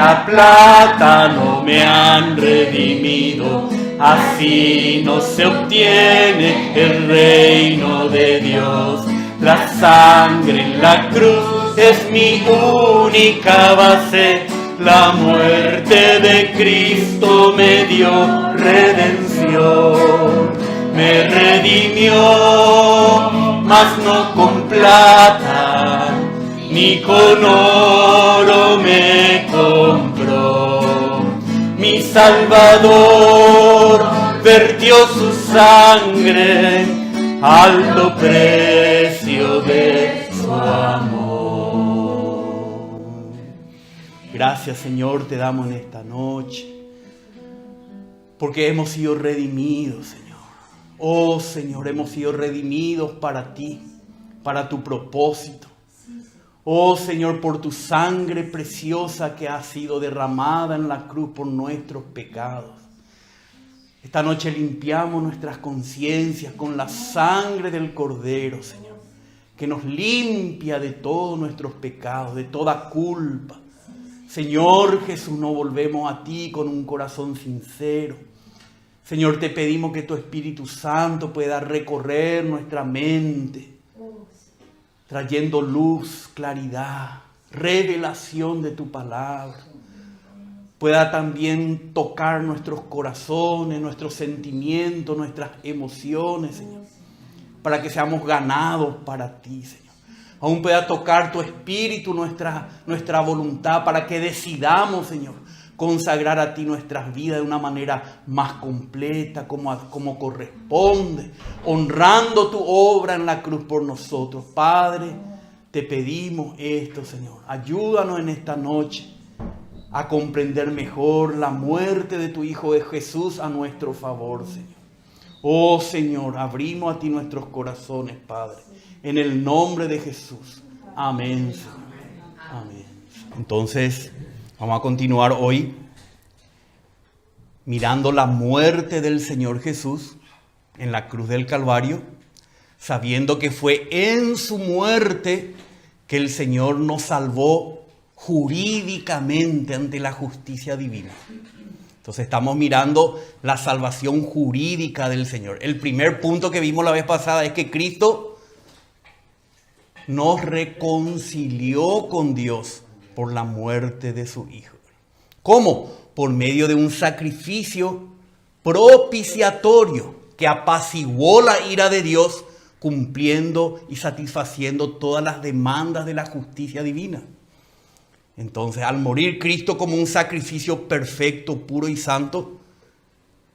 la plata no me han redimido. Así no se obtiene el reino de Dios. La sangre en la cruz es mi única base. La muerte de Cristo me dio redención. Me redimió, mas no con plata, ni con oro me compró. Mi Salvador vertió su sangre, alto precio de su amor. Gracias, Señor, te damos en esta noche, porque hemos sido redimidos, Señor. Oh, Señor, hemos sido redimidos para ti, para tu propósito. Oh, Señor, por tu sangre preciosa que ha sido derramada en la cruz por nuestros pecados. Esta noche limpiamos nuestras conciencias con la sangre del Cordero, Señor, que nos limpia de todos nuestros pecados, de toda culpa. Señor Jesús, nos volvemos a ti con un corazón sincero. Señor, te pedimos que tu Espíritu Santo pueda recorrer nuestra mente, trayendo luz, claridad, revelación de tu palabra. Pueda también tocar nuestros corazones, nuestros sentimientos, nuestras emociones, Señor, para que seamos ganados para ti, Señor. Aún pueda tocar tu espíritu, nuestra voluntad, para que decidamos, Señor, consagrar a ti nuestras vidas de una manera más completa, como corresponde, honrando tu obra en la cruz por nosotros. Padre, te pedimos esto, Señor. Ayúdanos en esta noche a comprender mejor la muerte de tu Hijo de Jesús a nuestro favor, Señor. Oh, Señor, abrimos a ti nuestros corazones, Padre, en el nombre de Jesús. Amén, Señor. Amén. Entonces, vamos a continuar hoy mirando la muerte del Señor Jesús en la cruz del Calvario, sabiendo que fue en su muerte que el Señor nos salvó jurídicamente ante la justicia divina. Entonces estamos mirando la salvación jurídica del Señor. El primer punto que vimos la vez pasada es que Cristo nos reconcilió con Dios por la muerte de su Hijo. ¿Cómo? Por medio de un sacrificio propiciatorio que apaciguó la ira de Dios, cumpliendo y satisfaciendo todas las demandas de la justicia divina. Entonces, al morir Cristo como un sacrificio perfecto, puro y santo,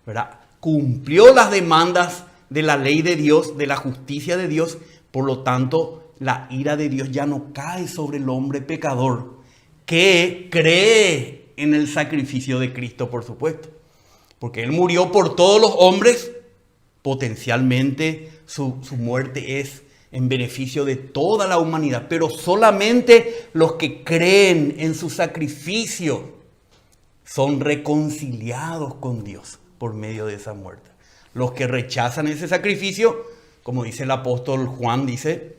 ¿verdad?, cumplió las demandas de la ley de Dios, de la justicia de Dios. Por lo tanto, la ira de Dios ya no cae sobre el hombre pecador que cree en el sacrificio de Cristo, por supuesto. Porque Él murió por todos los hombres. Potencialmente su muerte es en beneficio de toda la humanidad. Pero solamente los que creen en su sacrificio son reconciliados con Dios por medio de esa muerte. Los que rechazan ese sacrificio, como dice el apóstol Juan, dice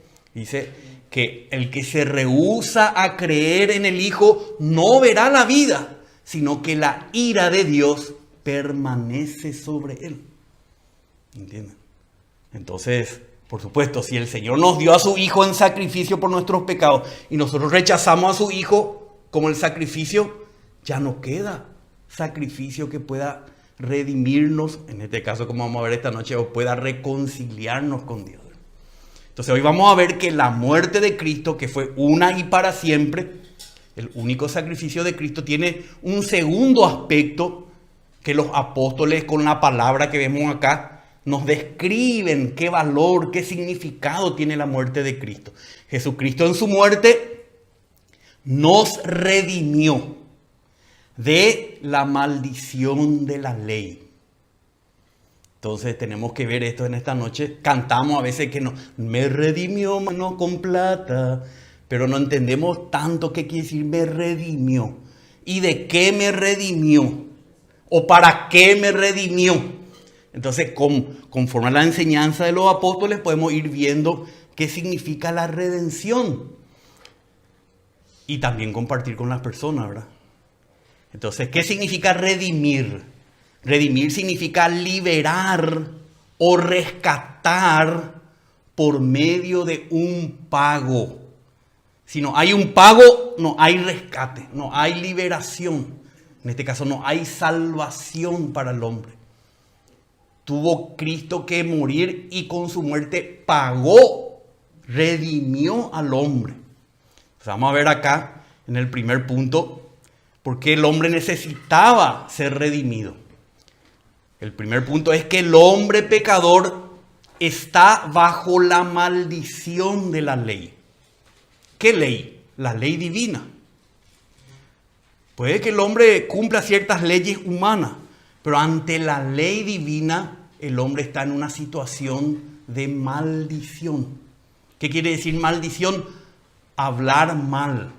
que el que se rehúsa a creer en el Hijo no verá la vida, sino que la ira de Dios permanece sobre él. ¿Entienden? Entonces, por supuesto, si el Señor nos dio a su Hijo en sacrificio por nuestros pecados y nosotros rechazamos a su Hijo como el sacrificio, ya no queda sacrificio que pueda redimirnos, en este caso como vamos a ver esta noche, o pueda reconciliarnos con Dios. Entonces hoy vamos a ver que la muerte de Cristo, que fue una y para siempre, el único sacrificio de Cristo, tiene un segundo aspecto que los apóstoles con la palabra que vemos acá nos describen qué valor, qué significado tiene la muerte de Cristo. Jesucristo en su muerte nos redimió de la maldición de la ley. Entonces tenemos que ver esto en esta noche. Cantamos a veces que no, me redimió, no con plata, pero no entendemos tanto qué quiere decir me redimió. ¿Y de qué me redimió? ¿O para qué me redimió? Entonces, conforme a la enseñanza de los apóstoles, podemos ir viendo qué significa la redención. Y también compartir con las personas, ¿verdad? Entonces, ¿qué significa redimir? Redimir significa liberar o rescatar por medio de un pago. Si no hay un pago, no hay rescate, no hay liberación. En este caso, no hay salvación para el hombre. Tuvo Cristo que morir y con su muerte pagó, redimió al hombre. Entonces, vamos a ver acá en el primer punto por qué el hombre necesitaba ser redimido. El primer punto es que el hombre pecador está bajo la maldición de la ley. ¿Qué ley? La ley divina. Puede que el hombre cumpla ciertas leyes humanas, pero ante la ley divina el hombre está en una situación de maldición. ¿Qué quiere decir maldición? Hablar mal,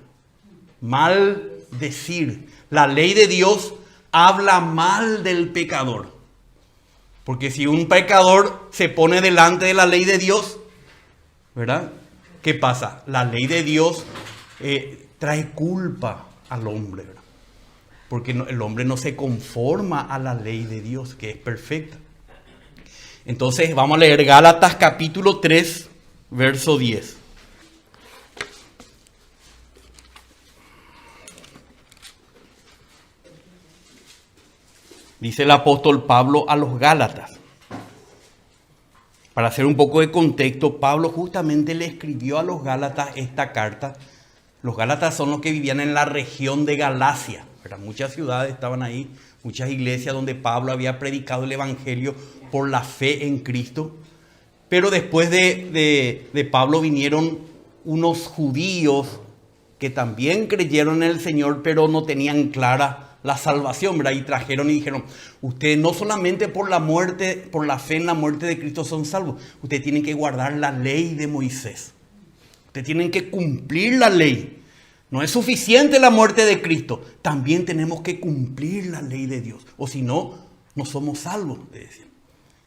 maldecir. La ley de Dios habla mal del pecador. Porque si un pecador se pone delante de la ley de Dios, ¿verdad? ¿Qué pasa? La ley de Dios trae culpa al hombre, ¿verdad? Porque el hombre no se conforma a la ley de Dios, que es perfecta. Entonces vamos a leer Gálatas capítulo 3, verso 10. Dice el apóstol Pablo a los Gálatas. Para hacer un poco de contexto, Pablo justamente le escribió a los Gálatas esta carta. Los Gálatas son los que vivían en la región de Galacia. Muchas ciudades estaban ahí, muchas iglesias donde Pablo había predicado el evangelio por la fe en Cristo. Pero después de Pablo vinieron unos judíos que también creyeron en el Señor, pero no tenían clara la salvación, ¿verdad? Y trajeron y dijeron, ustedes no solamente por la muerte, por la fe en la muerte de Cristo son salvos, ustedes tienen que guardar la ley de Moisés. Ustedes tienen que cumplir la ley. No es suficiente la muerte de Cristo, también tenemos que cumplir la ley de Dios. O si no, no somos salvos, le decían.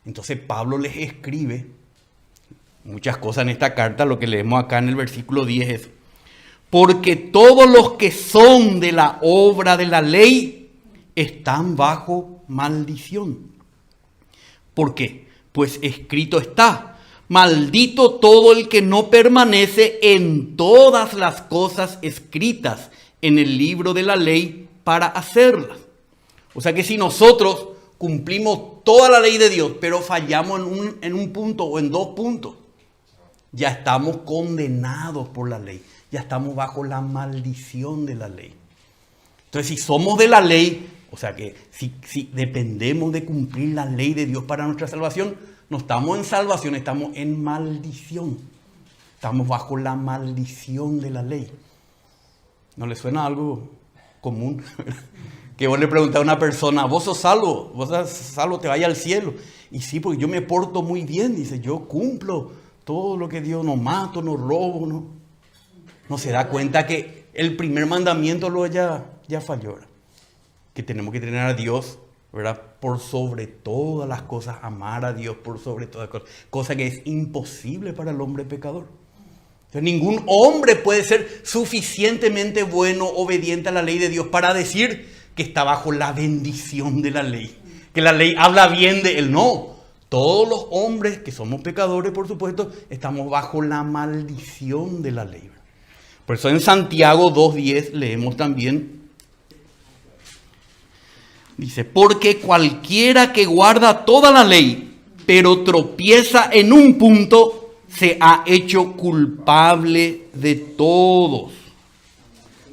Entonces Pablo les escribe muchas cosas en esta carta. Lo que leemos acá en el versículo 10 es: porque todos los que son de la obra de la ley están bajo maldición. ¿Por qué? Pues escrito está: maldito todo el que no permanece en todas las cosas escritas en el libro de la ley para hacerlas. O sea que si nosotros cumplimos toda la ley de Dios, pero fallamos en un punto o en dos puntos, ya estamos condenados por la ley. Ya estamos bajo la maldición de la ley. Entonces, si somos de la ley, o sea que si dependemos de cumplir la ley de Dios para nuestra salvación, no estamos en salvación, estamos en maldición. Estamos bajo la maldición de la ley. ¿No le suena algo común? Que vos le preguntás a una persona, ¿vos sos salvo? ¿Vos sos salvo? ¿Te vaya al cielo? Y sí, porque yo me porto muy bien. Dice, yo cumplo todo lo que Dios, no mato, no robo, no se da cuenta que el primer mandamiento ya falló, ¿verdad? Que tenemos que tener a Dios, ¿verdad? Por sobre todas las cosas, amar a Dios por sobre todas las cosas, cosa que es imposible para el hombre pecador. Entonces, ningún hombre puede ser suficientemente bueno, obediente a la ley de Dios para decir que está bajo la bendición de la ley, que la ley habla bien de él. No, todos los hombres que somos pecadores, por supuesto, estamos bajo la maldición de la ley. Por eso en Santiago 2:10 leemos también, dice, porque cualquiera que guarda toda la ley, pero tropieza en un punto, se ha hecho culpable de todos.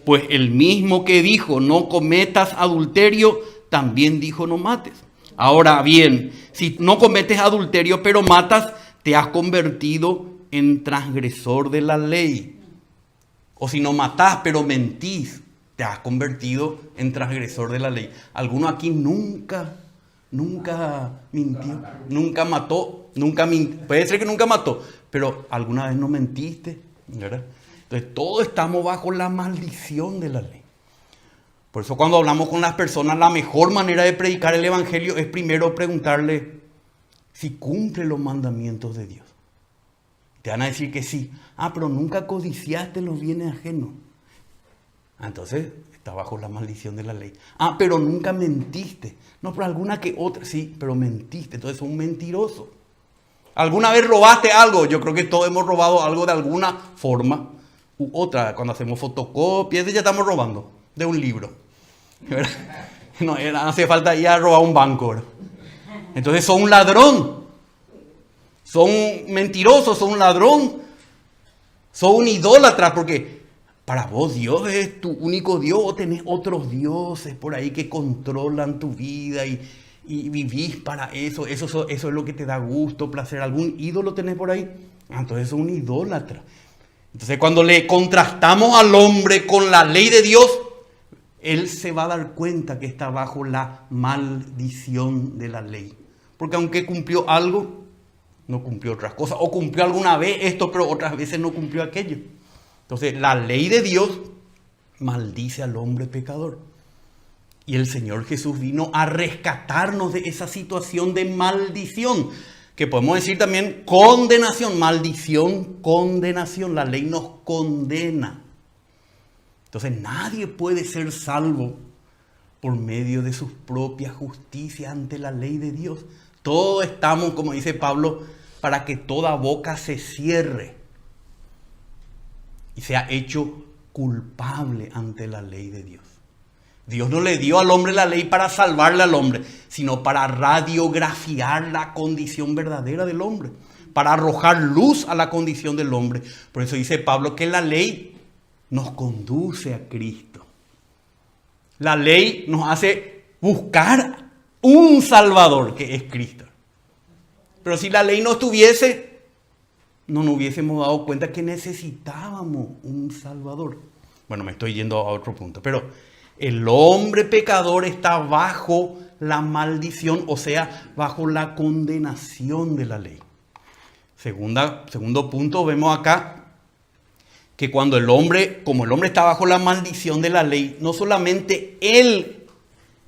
Pues el mismo que dijo, no cometas adulterio, también dijo, no mates. Ahora bien, si no cometes adulterio, pero matas, te has convertido en transgresor de la ley. O si no matás, pero mentís, te has convertido en transgresor de la ley. ¿Alguno aquí nunca mintió? Nunca mató, puede ser que nunca mató, pero alguna vez no mentiste, ¿verdad? Entonces todos estamos bajo la maldición de la ley. Por eso cuando hablamos con las personas, la mejor manera de predicar el evangelio es primero preguntarle si cumple los mandamientos de Dios. Te van a decir que sí. Ah, pero nunca codiciaste los bienes ajenos. Entonces está bajo la maldición de la ley. Pero nunca mentiste. No, pero alguna que otra, sí, pero mentiste. Entonces es un mentiroso. ¿Alguna vez robaste algo? Yo creo que todos hemos robado algo de alguna forma u otra. Cuando hacemos fotocopias, ya estamos robando de un libro. No hace falta ir a robar un banco, ¿verdad? Entonces son un ladrón. Son mentirosos, son un ladrón. Son un idólatra, porque para vos Dios es tu único Dios, o tenés otros dioses por ahí que controlan tu vida y vivís para eso. Eso es lo que te da gusto, placer. ¿Algún ídolo tenés por ahí? Entonces es un idólatra. Entonces cuando le contrastamos al hombre con la ley de Dios, él se va a dar cuenta que está bajo la maldición de la ley. Porque aunque cumplió algo, no cumplió otras cosas. O cumplió alguna vez esto, pero otras veces no cumplió aquello. Entonces la ley de Dios maldice al hombre pecador. Y el Señor Jesús vino a rescatarnos de esa situación de maldición. Que podemos decir también condenación. Maldición, condenación. La ley nos condena. Entonces nadie puede ser salvo por medio de sus propias justicias ante la ley de Dios. Todos estamos, como dice Pablo, para que toda boca se cierre y sea hecho culpable ante la ley de Dios. Dios no le dio al hombre la ley para salvarle al hombre, sino para radiografiar la condición verdadera del hombre, para arrojar luz a la condición del hombre. Por eso dice Pablo que la ley nos conduce a Cristo. La ley nos hace buscar un Salvador, que es Cristo. Pero si la ley no estuviese, no nos hubiésemos dado cuenta que necesitábamos un Salvador. Bueno, me estoy yendo a otro punto, pero el hombre pecador está bajo la maldición, o sea, bajo la condenación de la ley. Segundo punto, vemos acá que cuando como el hombre está bajo la maldición de la ley, no solamente él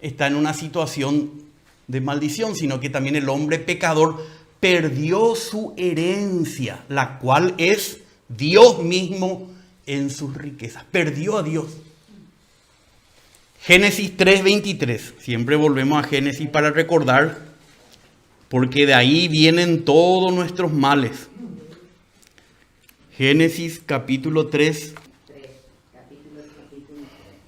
está en una situación de maldición, sino que también el hombre pecador perdió su herencia, la cual es Dios mismo en sus riquezas. Perdió a Dios. Génesis 3:23. Siempre volvemos a Génesis para recordar, porque de ahí vienen todos nuestros males. Génesis capítulo 3.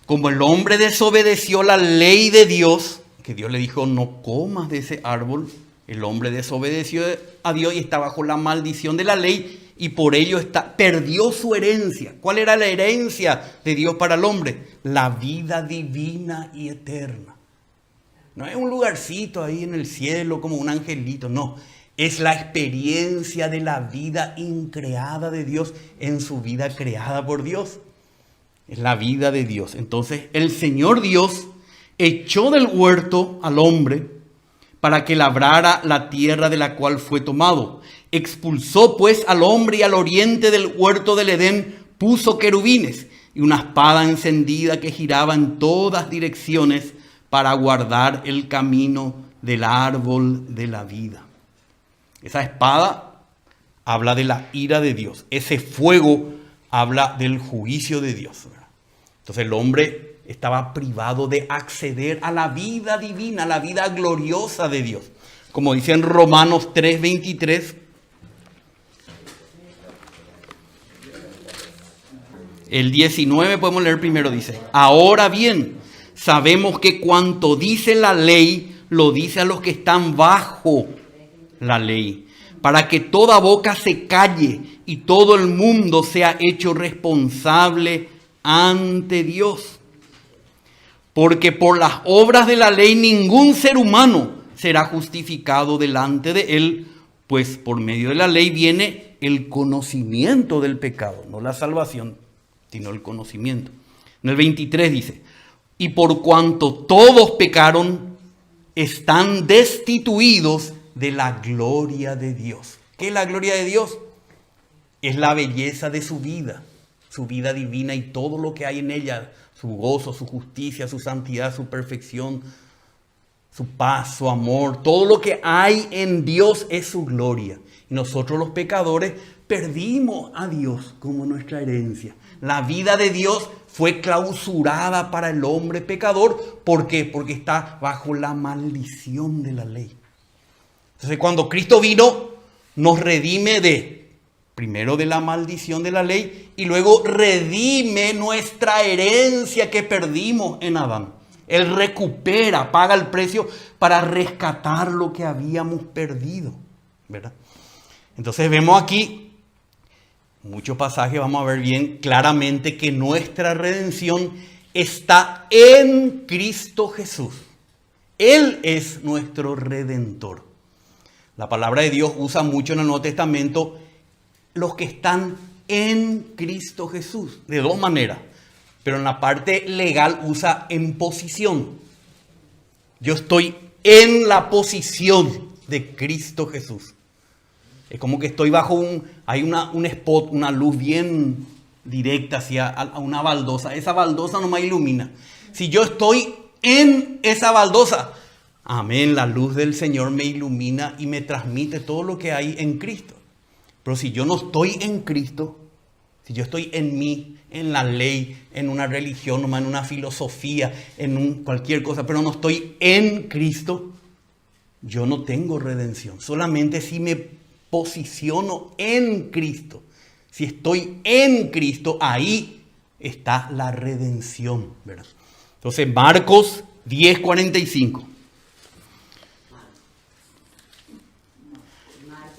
Como el hombre desobedeció la ley de Dios, que Dios le dijo no comas de ese árbol, el hombre desobedeció a Dios y está bajo la maldición de la ley y por ello perdió su herencia. ¿Cuál era la herencia de Dios para el hombre? La vida divina y eterna. No es un lugarcito ahí en el cielo como un angelito, no. Es la experiencia de la vida increada de Dios en su vida creada por Dios. Es la vida de Dios. Entonces el Señor Dios echó del huerto al hombre para que labrara la tierra de la cual fue tomado. Expulsó pues al hombre y al oriente del huerto del Edén puso querubines y una espada encendida que giraba en todas direcciones para guardar el camino del árbol de la vida. Esa espada habla de la ira de Dios. Ese fuego habla del juicio de Dios. Entonces el hombre estaba privado de acceder a la vida divina, a la vida gloriosa de Dios. Como dice en Romanos 3:23. El 19 podemos leer primero, dice: ahora bien, sabemos que cuanto dice la ley, lo dice a los que están bajo la ley, para que toda boca se calle y todo el mundo sea hecho responsable ante Dios. Porque por las obras de la ley ningún ser humano será justificado delante de él, pues por medio de la ley viene el conocimiento del pecado, no la salvación, sino el conocimiento. En el 23 dice: y por cuanto todos pecaron, están destituidos de la gloria de Dios. ¿Qué es la gloria de Dios? Es la belleza de su vida divina y todo lo que hay en ella, su gozo, su justicia, su santidad, su perfección, su paz, su amor. Todo lo que hay en Dios es su gloria. Y nosotros los pecadores perdimos a Dios como nuestra herencia. La vida de Dios fue clausurada para el hombre pecador. ¿Por qué? Porque está bajo la maldición de la ley. Entonces, cuando Cristo vino, nos redime primero de la maldición de la ley y luego redime nuestra herencia que perdimos en Adán. Él recupera, paga el precio para rescatar lo que habíamos perdido, ¿verdad? Entonces vemos aquí muchos pasajes, vamos a ver bien claramente que nuestra redención está en Cristo Jesús. Él es nuestro redentor. La palabra de Dios usa mucho en el Nuevo Testamento los que están en Cristo Jesús, de dos maneras. Pero en la parte legal usa en posición. Yo estoy en la posición de Cristo Jesús. Es como que estoy bajo hay un spot, una luz bien directa hacia una baldosa. Esa baldosa no me ilumina. Si yo estoy en esa baldosa, amén, la luz del Señor me ilumina y me transmite todo lo que hay en Cristo. Pero si yo no estoy en Cristo, si yo estoy en mí, en la ley, en una religión, en una filosofía, en cualquier cosa, pero no estoy en Cristo, yo no tengo redención. Solamente si me posiciono en Cristo, si estoy en Cristo, ahí está la redención, ¿verdad? Entonces, Marcos 10:45.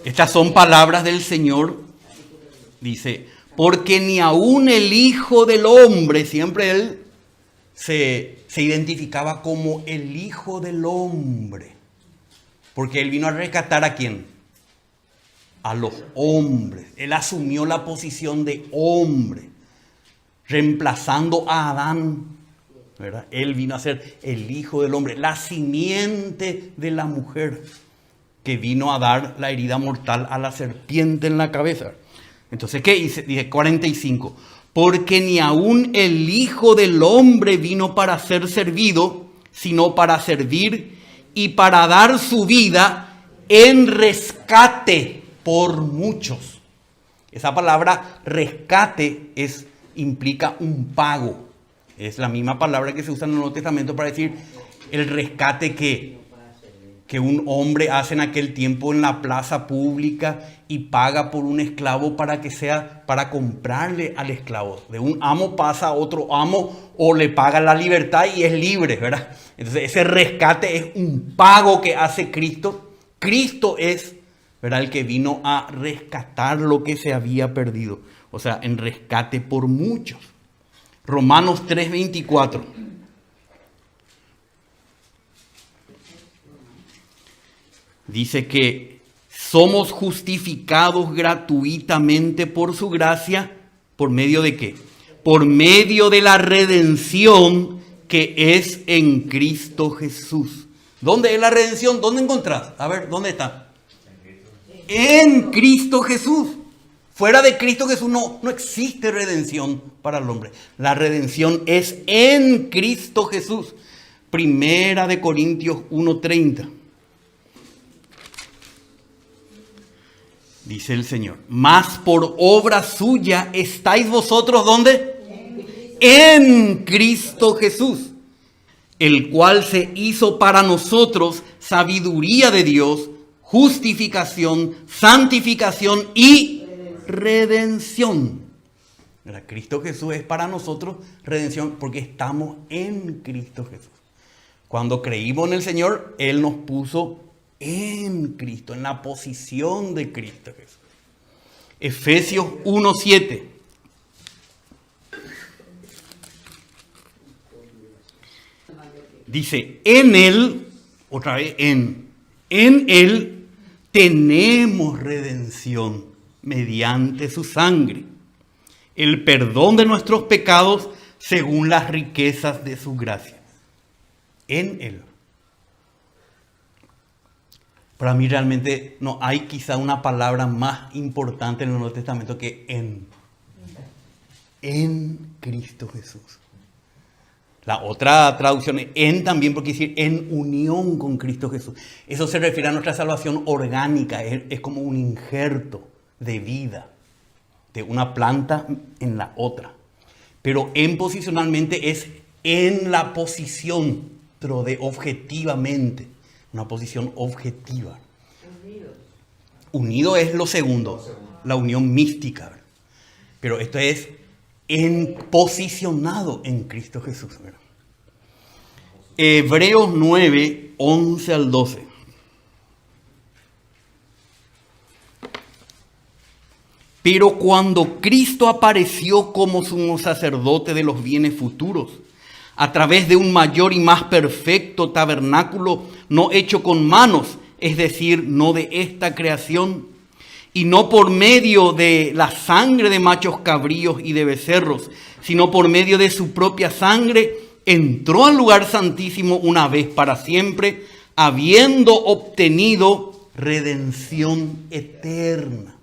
Estas son palabras del Señor. Dice, porque ni aun el Hijo del Hombre, siempre Él se identificaba como el Hijo del Hombre. Porque Él vino a rescatar ¿a quién? A los hombres. Él asumió la posición de hombre, reemplazando a Adán, ¿verdad? Él vino a ser el Hijo del Hombre, la simiente de la mujer, que vino a dar la herida mortal a la serpiente en la cabeza. Entonces, ¿qué dice? Dice 45. Porque ni aun el Hijo del Hombre vino para ser servido, sino para servir y para dar su vida en rescate por muchos. Esa palabra rescate implica un pago. Es la misma palabra que se usa en el Nuevo Testamento para decir el rescate que un hombre hace en aquel tiempo en la plaza pública y paga por un esclavo para que sea para comprarle al esclavo. De un amo pasa a otro amo o le paga la libertad y es libre, ¿verdad? Entonces ese rescate es un pago que hace Cristo. Cristo es, ¿verdad?, el que vino a rescatar lo que se había perdido. O sea, en rescate por muchos. Romanos 3:24. Dice que somos justificados gratuitamente por su gracia. ¿Por medio de qué? Por medio de la redención que es en Cristo Jesús. ¿Dónde es la redención? ¿Dónde encontrás? A ver, ¿dónde está? En Cristo Jesús. Fuera de Cristo Jesús no existe redención para el hombre. La redención es en Cristo Jesús. Primera de Corintios 1:30. Dice el Señor, mas por obra suya estáis vosotros, ¿dónde? En Cristo Jesús, el cual se hizo para nosotros sabiduría de Dios, justificación, santificación y redención. Cristo Jesús es para nosotros redención porque estamos en Cristo Jesús. Cuando creímos en el Señor, Él nos puso en Cristo, en la posición de Cristo Jesús. Efesios 1:7. Dice, en Él, otra vez en Él tenemos redención mediante su sangre, el perdón de nuestros pecados según las riquezas de su gracia. En Él. Para mí realmente no hay quizá una palabra más importante en el Nuevo Testamento que en. En Cristo Jesús. La otra traducción es en también, porque decir en unión con Cristo Jesús. Eso se refiere a nuestra salvación orgánica, es como un injerto de vida de una planta en la otra. Pero en posicionalmente es en la posición, pero de objetivamente, una posición objetiva. Unido es lo segundo, la unión mística. Pero esto es posicionado en Cristo Jesús. Hebreos 9, 11 al 12. Pero cuando Cristo apareció como sumo sacerdote de los bienes futuros, a través de un mayor y más perfecto tabernáculo, no hecho con manos, es decir, no de esta creación, y no por medio de la sangre de machos cabríos y de becerros, sino por medio de su propia sangre, entró al lugar santísimo una vez para siempre, habiendo obtenido redención eterna.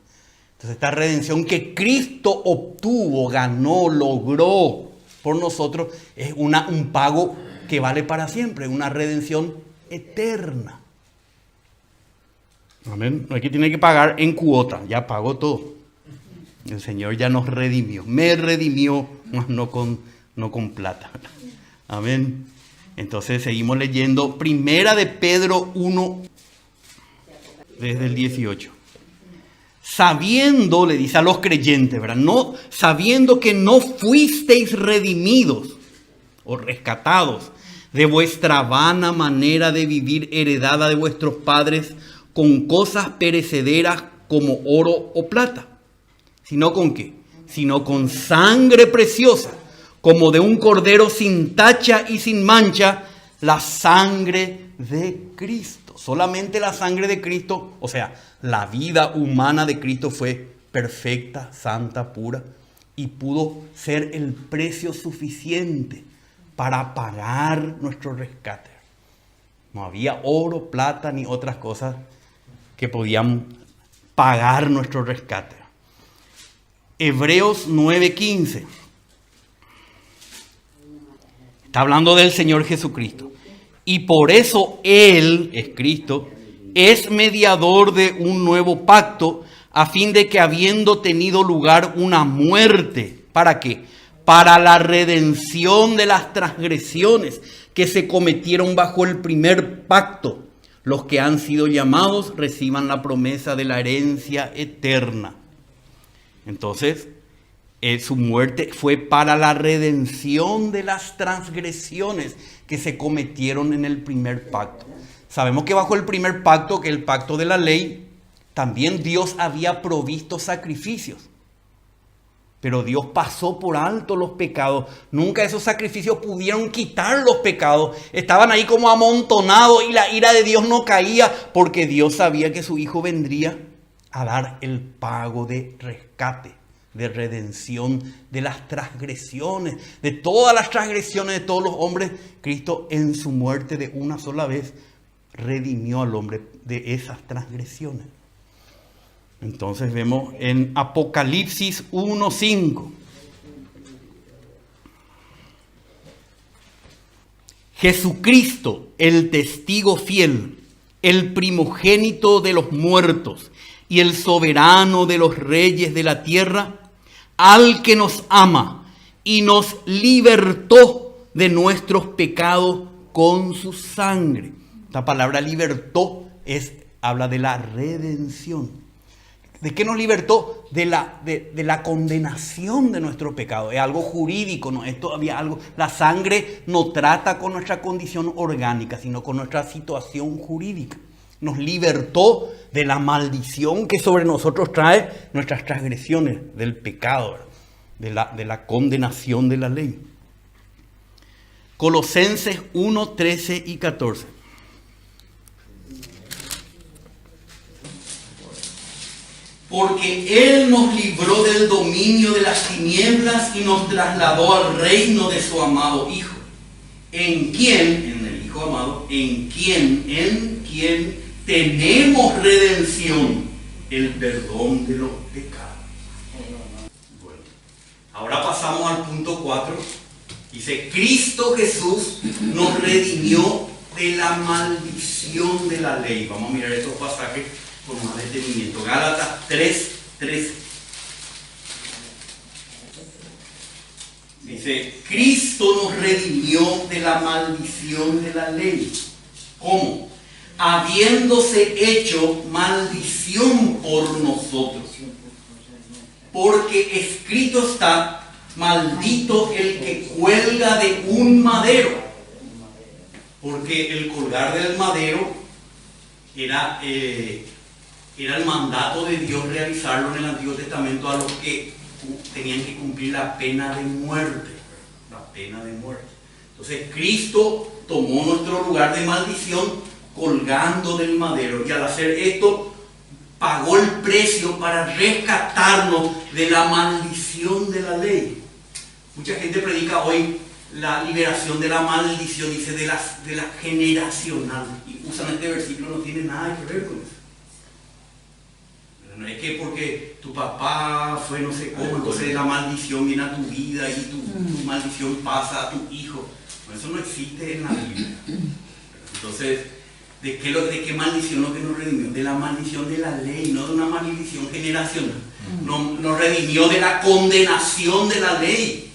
Entonces esta redención que Cristo obtuvo, ganó, logró por nosotros, es un pago que vale para siempre, una redención eterna. Amén. No hay que tener que pagar en cuota, ya pagó todo. El Señor ya nos redimió, me redimió, mas no con plata. Amén. Entonces seguimos leyendo Primera de Pedro 1, desde el 18. Sabiendo, le dice a los creyentes, ¿verdad? No, sabiendo que no fuisteis redimidos o rescatados de vuestra vana manera de vivir heredada de vuestros padres con cosas perecederas como oro o plata. ¿Sino con qué? Sino con sangre preciosa, como de un cordero sin tacha y sin mancha, la sangre de Cristo. Solamente la sangre de Cristo, o sea, la vida humana de Cristo fue perfecta, santa, pura, y pudo ser el precio suficiente para pagar nuestro rescate. No había oro, plata, ni otras cosas que podían pagar nuestro rescate. Hebreos 9:15. Está hablando del Señor Jesucristo. Y por eso Él, es Cristo, es mediador de un nuevo pacto, a fin de que habiendo tenido lugar una muerte, ¿para qué? Para la redención de las transgresiones que se cometieron bajo el primer pacto, los que han sido llamados reciban la promesa de la herencia eterna. Entonces, su muerte fue para la redención de las transgresiones que se cometieron en el primer pacto. Sabemos que bajo el primer pacto, que es el pacto de la ley, también Dios había provisto sacrificios. Pero Dios pasó por alto los pecados. Nunca esos sacrificios pudieron quitar los pecados. Estaban ahí como amontonados y la ira de Dios no caía porque Dios sabía que su Hijo vendría a dar el pago de rescate, de redención de las transgresiones, de todas las transgresiones de todos los hombres. Cristo en su muerte de una sola vez redimió al hombre de esas transgresiones. Entonces vemos en Apocalipsis 1:5. Jesucristo, el testigo fiel, el primogénito de los muertos y el soberano de los reyes de la tierra, al que nos ama y nos libertó de nuestros pecados con su sangre. Esta palabra libertó habla de la redención. ¿De qué nos libertó? De la condenación de nuestro pecado. Es algo jurídico, no es todavía algo. La sangre no trata con nuestra condición orgánica, sino con nuestra situación jurídica. Nos libertó de la maldición que sobre nosotros trae nuestras transgresiones, del pecado, de la condenación de la ley. Colosenses 1, 13 y 14. Porque Él nos libró del dominio de las tinieblas y nos trasladó al reino de su amado Hijo. En el Hijo amado, en quien tenemos redención, el perdón de los pecados. Bueno, ahora pasamos al punto 4. Dice, Cristo Jesús nos redimió de la maldición de la ley. Vamos a mirar estos pasajes con más detenimiento. Gálatas 3:13. Dice, Cristo nos redimió de la maldición de la ley. ¿Cómo? Habiéndose hecho maldición por nosotros. Porque escrito está, maldito el que cuelga de un madero. Porque el colgar del madero era el mandato de Dios realizarlo en el Antiguo Testamento a los que tenían que cumplir la pena de muerte. La pena de muerte. Entonces Cristo tomó nuestro lugar de maldición colgando del madero, y al hacer esto pagó el precio para rescatarnos de la maldición de la ley. Mucha gente predica hoy la liberación de la maldición, dice de la generacional, y usan este versículo, no tiene nada que ver con eso. No es que porque tu papá fue no sé cómo, entonces la maldición viene a tu vida y tu maldición pasa a tu hijo. Eso no existe en la Biblia. Entonces, ¿de qué maldición lo que nos redimió? De la maldición de la ley, no de una maldición generacional. Nos redimió de la condenación de la ley,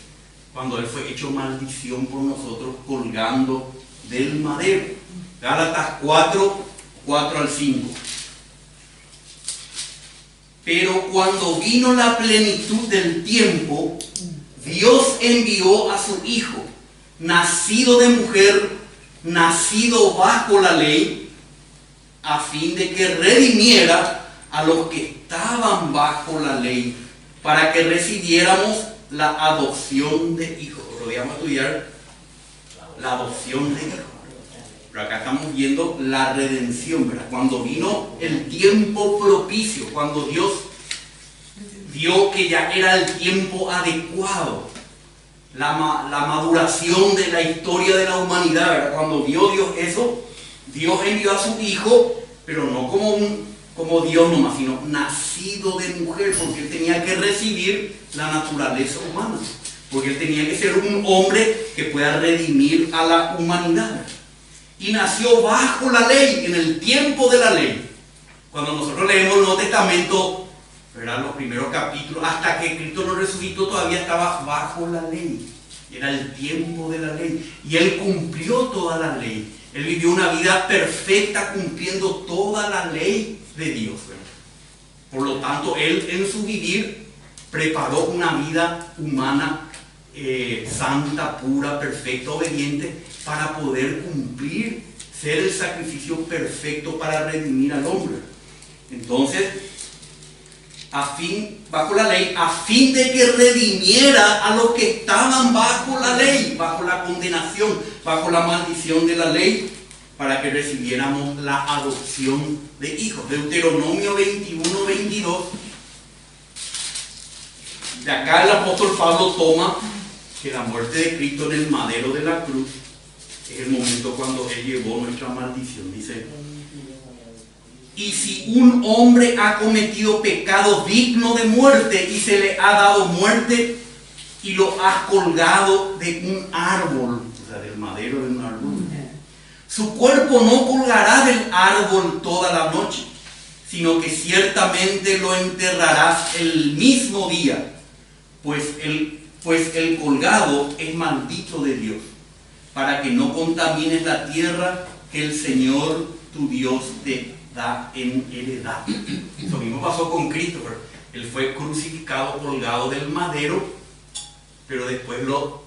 cuando Él fue hecho maldición por nosotros, colgando del madero. Gálatas 4, 4 al 5. Pero cuando vino la plenitud del tiempo, Dios envió a su Hijo, nacido de mujer, nacido bajo la ley, a fin de que redimiera a los que estaban bajo la ley, para que recibiéramos la adopción de hijos. Podríamos estudiar la adopción de hijos. Pero acá estamos viendo la redención, ¿verdad? Cuando vino el tiempo propicio, cuando Dios vio que ya era el tiempo adecuado, la maduración de la historia de la humanidad, ¿verdad? Cuando vio Dios eso, Dios envió a su Hijo, pero no como Dios nomás, sino nacido de mujer, porque Él tenía que recibir la naturaleza humana, porque Él tenía que ser un hombre que pueda redimir a la humanidad. Y nació bajo la ley, en el tiempo de la ley. Cuando nosotros leemos el Nuevo Testamento, ¿verdad? Los primeros capítulos, hasta que Cristo nos resucitó, todavía estaba bajo la ley. Era el tiempo de la ley. Y Él cumplió toda la ley. Él vivió una vida perfecta cumpliendo toda la ley de Dios, ¿verdad? Por lo tanto, Él en su vivir preparó una vida humana santa, pura, perfecta, obediente, para poder cumplir, ser el sacrificio perfecto para redimir al hombre. Entonces, bajo la ley, a fin de que redimiera a los que estaban bajo la ley, bajo la condenación, bajo la maldición de la ley, para que recibiéramos la adopción de hijos. Deuteronomio 21, 22. De acá el apóstol Pablo toma que la muerte de Cristo en el madero de la cruz es el momento cuando Él llevó nuestra maldición. Dice: y si un hombre ha cometido pecado digno de muerte y se le ha dado muerte y lo ha colgado de un árbol, o sea, del madero de un árbol, su cuerpo no colgará del árbol toda la noche, sino que ciertamente lo enterrarás el mismo día, pues el colgado es maldito de Dios, para que no contamines la tierra que el Señor tu Dios te da en heredad. Eso mismo pasó con Cristo. Él fue crucificado, colgado del madero, pero después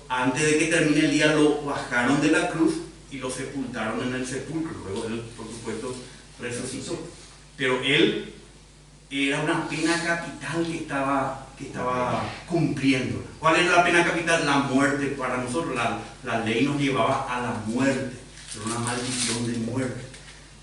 antes de que termine el día lo bajaron de la cruz y lo sepultaron en el sepulcro. Luego Él, por supuesto, resucitó. Pero Él era una pena capital que estaba cumpliendo. ¿Cuál era la pena capital? La muerte para nosotros. La ley nos llevaba a la muerte. Era una maldición de muerte.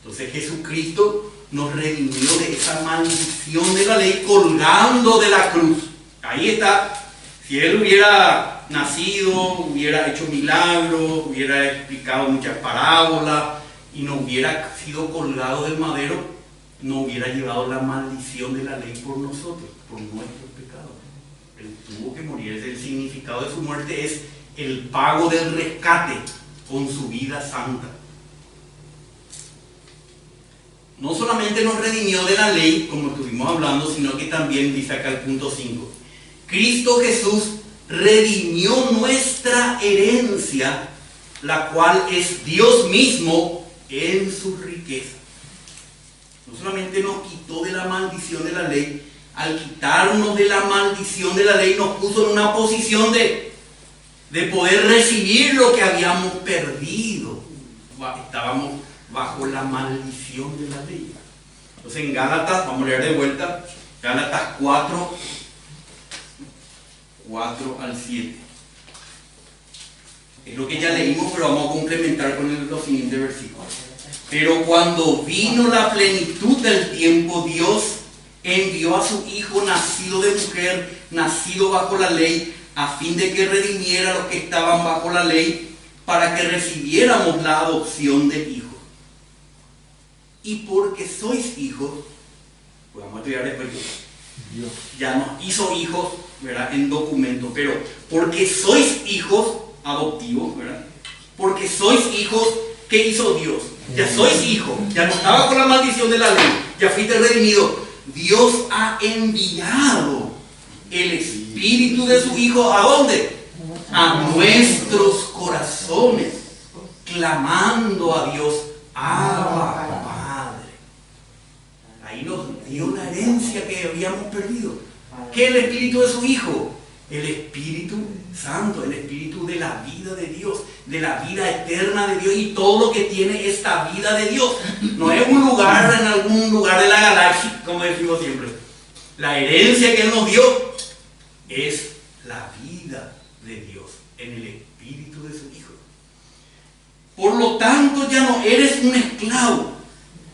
Entonces Jesucristo nos redimió de esa maldición de la ley colgando de la cruz. Ahí está. Si Él hubiera nacido, hubiera hecho milagros, hubiera explicado muchas parábolas y no hubiera sido colgado del madero, no hubiera llevado la maldición de la ley por nosotros, por nuestros pecados. Él tuvo que morir. El significado de su muerte es el pago del rescate con su vida santa. No solamente nos redimió de la ley, como estuvimos hablando, sino que también, dice acá el punto 5, Cristo Jesús redimió nuestra herencia, la cual es Dios mismo en su riqueza. No solamente nos quitó de la maldición de la ley, al quitarnos de la maldición de la ley nos puso en una posición de poder recibir lo que habíamos perdido. Estábamos bajo la maldición de la ley. Entonces en Gálatas, vamos a leer de vuelta, Gálatas 4 al 7. Es lo que ya leímos, pero vamos a complementar con los siguientes versículos. Pero cuando vino la plenitud del tiempo, Dios envió a su Hijo nacido de mujer, nacido bajo la ley, a fin de que redimiera a los que estaban bajo la ley, para que recibiéramos la adopción de hijos. Y porque sois hijos, pues vamos a estudiar después, Dios ya nos hizo hijos, ¿verdad?, en documento, pero porque sois hijos adoptivos, ¿verdad? Porque sois hijos, ¿qué hizo Dios? Ya sois hijos, ya no estaba con la maldición de la ley, ya fuiste redimido. Dios ha enviado el Espíritu de su Hijo, ¿a dónde? A nuestros corazones, clamando a Dios, Abba, Padre. Ahí nos dio la herencia que habíamos perdido. ¿Qué es el Espíritu de su Hijo? El Espíritu Santo, el Espíritu de la vida de Dios, de la vida eterna de Dios y todo lo que tiene esta vida de Dios. No es un lugar en algún lugar de la galaxia, como decimos siempre. La herencia que Él nos dio es la vida de Dios en el Espíritu de su Hijo. Por lo tanto, ya no eres un esclavo,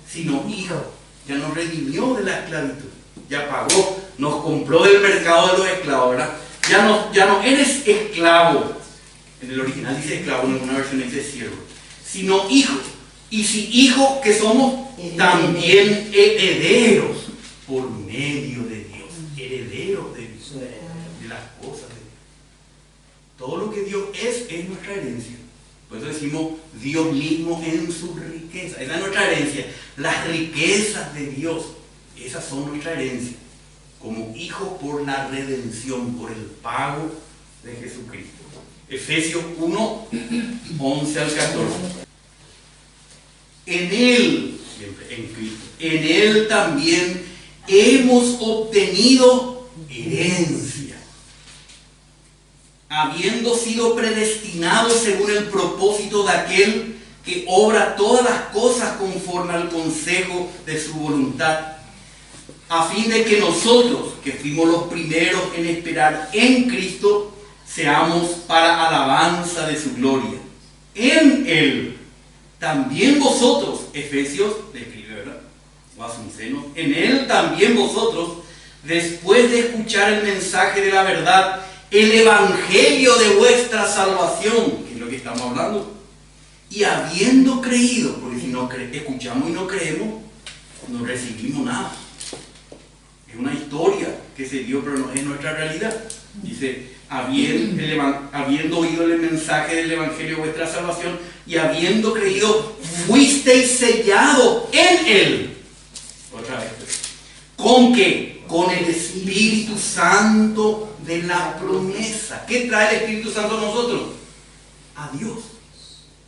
sino hijo. Ya nos redimió de la esclavitud, ya pagó, nos compró del mercado de los esclavos, ¿verdad? Ya no eres esclavo. En el original dice esclavo, en alguna versión dice siervo, sino hijo. Y si hijos que somos, también herederos por medio de Dios. Herederos de Dios, de las cosas de Dios. Todo lo que Dios es nuestra herencia. Por eso decimos Dios mismo en su riqueza. Esa es nuestra herencia. Las riquezas de Dios, esas son nuestra herencia. Como hijos por la redención, por el pago de Jesucristo. Efesios 1, 11 al 14. En Él, siempre en Cristo, en Él también hemos obtenido herencia, habiendo sido predestinados según el propósito de aquel que obra todas las cosas conforme al consejo de su voluntad, a fin de que nosotros, que fuimos los primeros en esperar en Cristo, seamos para alabanza de su gloria. En Él también vosotros, Efesios, describe, ¿verdad? Guasuncenos, en Él también vosotros, después de escuchar el mensaje de la verdad, el evangelio de vuestra salvación, que es lo que estamos hablando, y habiendo creído, porque si no escuchamos y no creemos, no recibimos nada. Es una historia que se dio, pero no es nuestra realidad. Dice, habiendo oído el mensaje del evangelio de vuestra salvación y habiendo creído, fuisteis sellados en Él. Otra vez. ¿Con qué? Con el Espíritu Santo de la promesa. ¿Qué trae el Espíritu Santo a nosotros? A Dios.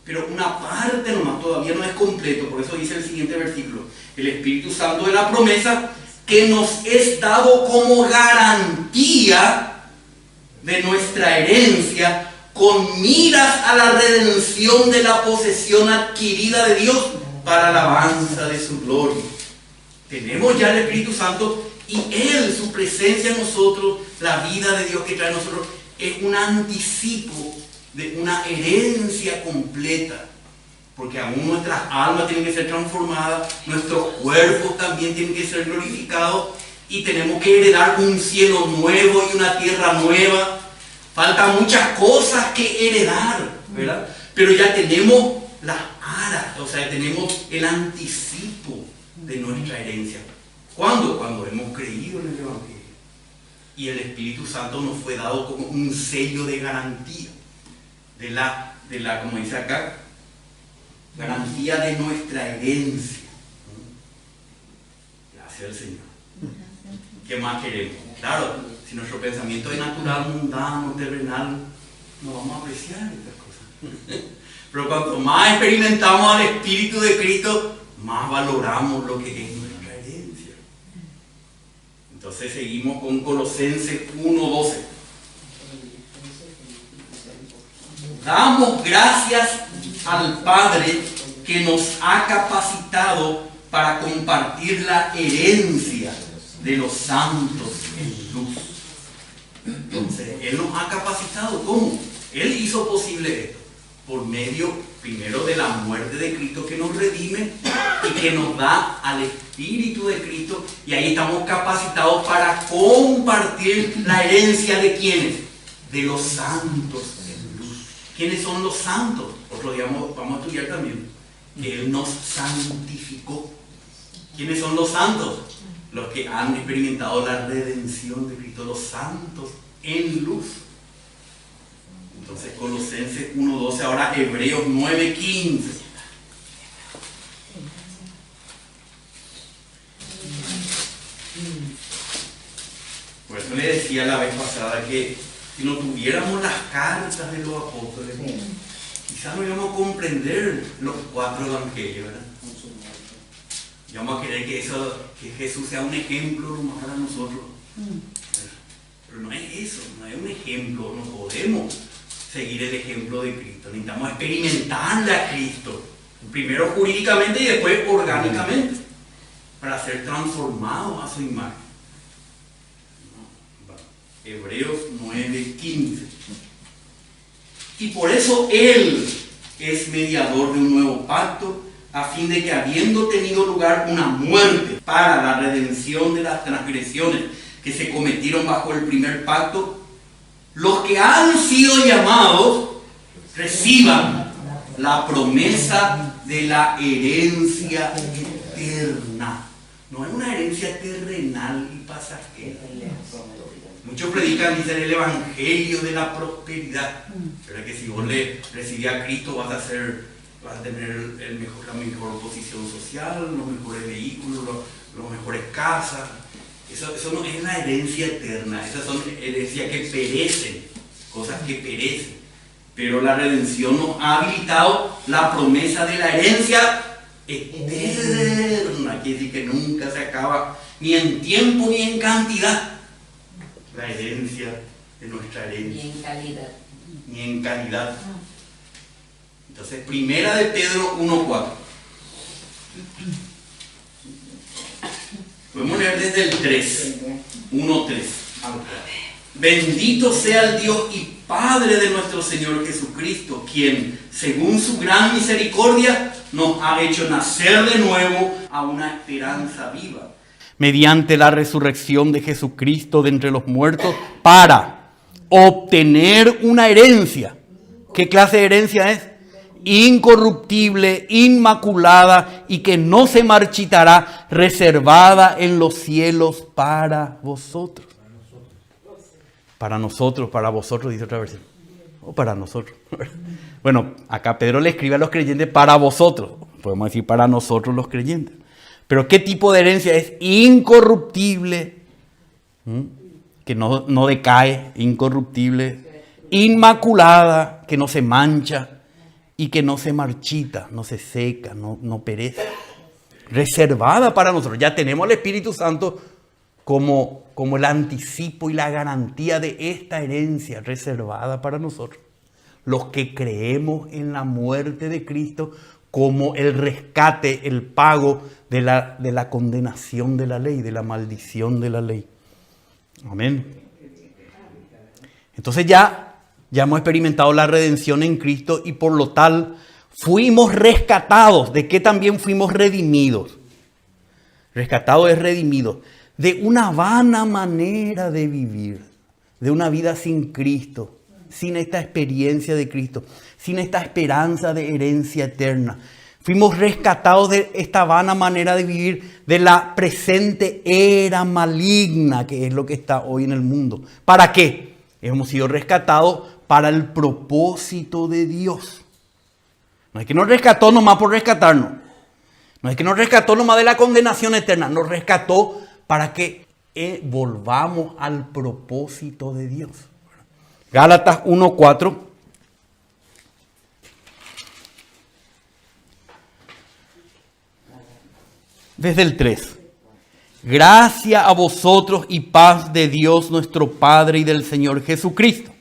Pero una parte nomás, todavía no es completo. Por eso dice el siguiente versículo. El Espíritu Santo de la promesa, que nos es dado como garantía de nuestra herencia, con miras a la redención de la posesión adquirida de Dios para alabanza de su gloria. Tenemos ya el Espíritu Santo y Él, su presencia en nosotros, la vida de Dios que trae a nosotros, es un anticipo de una herencia completa. Porque aún nuestras almas tienen que ser transformadas, nuestros cuerpos también tienen que ser glorificados y tenemos que heredar un cielo nuevo y una tierra nueva. Faltan muchas cosas que heredar, ¿verdad? Pero ya tenemos las aras, o sea, tenemos el anticipo de nuestra herencia. ¿Cuándo? Cuando hemos creído en el Evangelio. Y el Espíritu Santo nos fue dado como un sello de garantía de la como dice acá, garantía de nuestra herencia. Gracias al Señor. ¿Qué más queremos? Claro, si nuestro pensamiento es natural, mundano, terrenal, no vamos a apreciar estas cosas. Pero cuanto más experimentamos al Espíritu de Cristo, más valoramos lo que es nuestra herencia. Entonces seguimos con Colosenses 1:12. Damos gracias al Padre que nos ha capacitado para compartir la herencia de los santos en luz. Entonces, Él nos ha capacitado. ¿Cómo? Él hizo posible esto por medio, primero, de la muerte de Cristo que nos redime y que nos da al Espíritu de Cristo, y ahí estamos capacitados para compartir la herencia de ¿quiénes? De los santos en luz. ¿Quiénes son los santos? Otro día vamos a estudiar también que Él nos santificó. ¿Quiénes son los santos? Los que han experimentado la redención de Cristo, los santos en luz. Entonces Colosenses 1:12, ahora Hebreos 9:15. Por eso le decía la vez pasada que si no tuviéramos las cartas de los apóstoles, quizás no íbamos a comprender los 4 evangelios, ¿verdad? Y vamos a querer que Jesús sea un ejemplo nomás para nosotros. Pero no es eso, no es un ejemplo, no podemos seguir el ejemplo de Cristo. Necesitamos experimentarle a Cristo, primero jurídicamente y después orgánicamente, para ser transformados a su imagen. Hebreos 9:15. Y por eso Él es mediador de un nuevo pacto, a fin de que, habiendo tenido lugar una muerte para la redención de las transgresiones que se cometieron bajo el primer pacto, los que han sido llamados reciban la promesa de la herencia eterna. No es una herencia terrenal y pasajera. Muchos predican, dicen, el evangelio de la prosperidad. Pero que si vos le recibís a Cristo vas a tener la mejor posición social, los mejores vehículos, las mejores casas. Eso no es la herencia eterna. Esas son herencias que perecen, cosas que perecen. Pero la redención nos ha habilitado la promesa de la herencia eterna, quiere decir que nunca se acaba, ni en tiempo ni en cantidad. La herencia de nuestra herencia. Ni en calidad. Ni en calidad. Entonces, primera de Pedro 1:4. Podemos leer desde el 3. 1:3. Bendito sea el Dios y Padre de nuestro Señor Jesucristo, quien, según su gran misericordia, nos ha hecho nacer de nuevo a una esperanza viva, mediante la resurrección de Jesucristo de entre los muertos, para obtener una herencia. ¿Qué clase de herencia es? Incorruptible, inmaculada y que no se marchitará, reservada en los cielos para vosotros. Para nosotros, para vosotros, dice otra versión. O para nosotros. Bueno, acá Pedro le escribe a los creyentes para vosotros. Podemos decir para nosotros los creyentes. Pero ¿qué tipo de herencia es? Incorruptible, que no decae, incorruptible, inmaculada, que no se mancha y que no se marchita, no se seca, no perece. Reservada para nosotros. Ya tenemos el Espíritu Santo como el anticipo y la garantía de esta herencia reservada para nosotros. Los que creemos en la muerte de Cristo como el rescate, el pago de la condenación de la ley, de la maldición de la ley. Amén. Entonces ya hemos experimentado la redención en Cristo y por lo tal fuimos rescatados. ¿De qué también fuimos redimidos? Rescatados es redimidos. De una vana manera de vivir, de una vida sin Cristo, sin esta experiencia de Cristo, sin esta esperanza de herencia eterna. Fuimos rescatados de esta vana manera de vivir, de la presente era maligna, que es lo que está hoy en el mundo. ¿Para qué? Hemos sido rescatados para el propósito de Dios. No es que nos rescató nomás por rescatarnos. No es que nos rescató nomás de la condenación eterna. Nos rescató para que volvamos al propósito de Dios. Gálatas 1:4. Desde el 3. Gracia a vosotros y paz de Dios nuestro Padre y del Señor Jesucristo,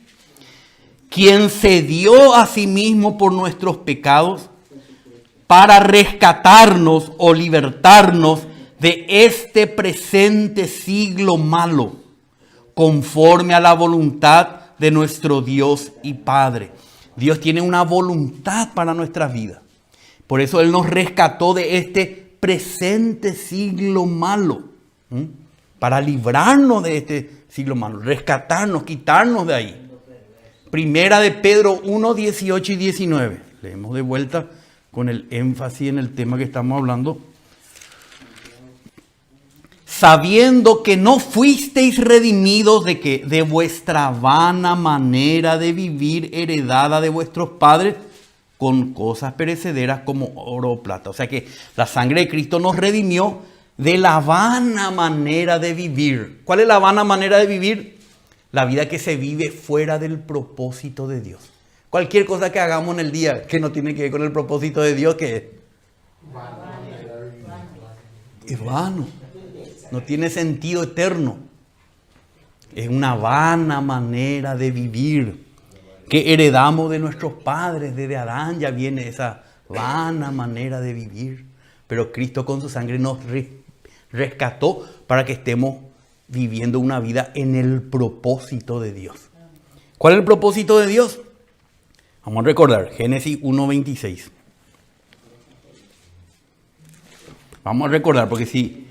quien se dio a sí mismo por nuestros pecados para rescatarnos o libertarnos de este presente siglo malo, conforme a la voluntad de nuestro Dios y Padre. Dios tiene una voluntad para nuestras vidas. Por eso Él nos rescató de este presente siglo malo, para librarnos de este siglo malo, rescatarnos, quitarnos de ahí. Primera de Pedro 1, 18 y 19. Leemos de vuelta con el énfasis en el tema que estamos hablando. Sabiendo que no fuisteis redimidos de que de vuestra vana manera de vivir heredada de vuestros padres con cosas perecederas como oro o plata. O sea que la sangre de Cristo nos redimió de la vana manera de vivir. ¿Cuál es la vana manera de vivir? La vida que se vive fuera del propósito de Dios. Cualquier cosa que hagamos en el día que no tiene que ver con el propósito de Dios, ¿qué es? Es vano. No tiene sentido eterno. Es una vana manera de vivir que heredamos de nuestros padres. Desde Adán ya viene esa vana manera de vivir. Pero Cristo con su sangre nos rescató para que estemos viviendo una vida en el propósito de Dios. ¿Cuál es el propósito de Dios? Vamos a recordar, Génesis 1:26. Vamos a recordar, porque si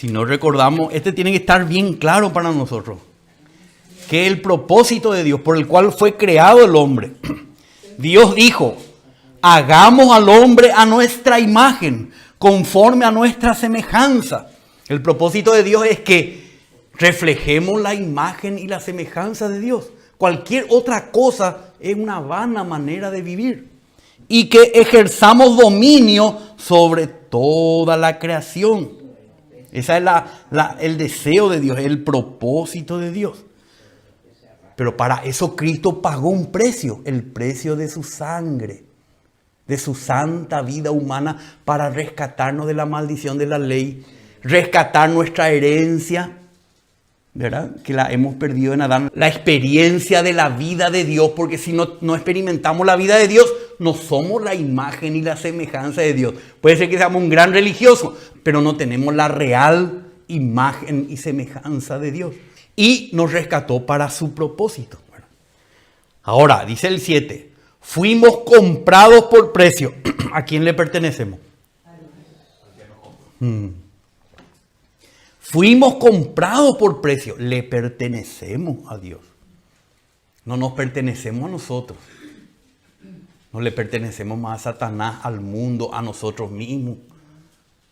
no recordamos, tiene que estar bien claro para nosotros. Que el propósito de Dios, por el cual fue creado el hombre. Dios dijo, hagamos al hombre a nuestra imagen, conforme a nuestra semejanza. El propósito de Dios es que reflejemos la imagen y la semejanza de Dios. Cualquier otra cosa es una vana manera de vivir. Y que ejerzamos dominio sobre toda la creación. Ese es el deseo de Dios, el propósito de Dios. Pero para eso Cristo pagó un precio, el precio de su sangre, de su santa vida humana, para rescatarnos de la maldición de la ley, rescatar nuestra herencia, ¿verdad? Que la hemos perdido en Adán. La experiencia de la vida de Dios, porque si no experimentamos la vida de Dios, no somos la imagen y la semejanza de Dios. Puede ser que seamos un gran religioso, pero no tenemos la real imagen y semejanza de Dios. Y nos rescató para su propósito. Ahora, dice el 7, fuimos comprados por precio. ¿A quién le pertenecemos? Fuimos comprados por precio. Le pertenecemos a Dios. No nos pertenecemos a nosotros. No le pertenecemos más a Satanás, al mundo, a nosotros mismos,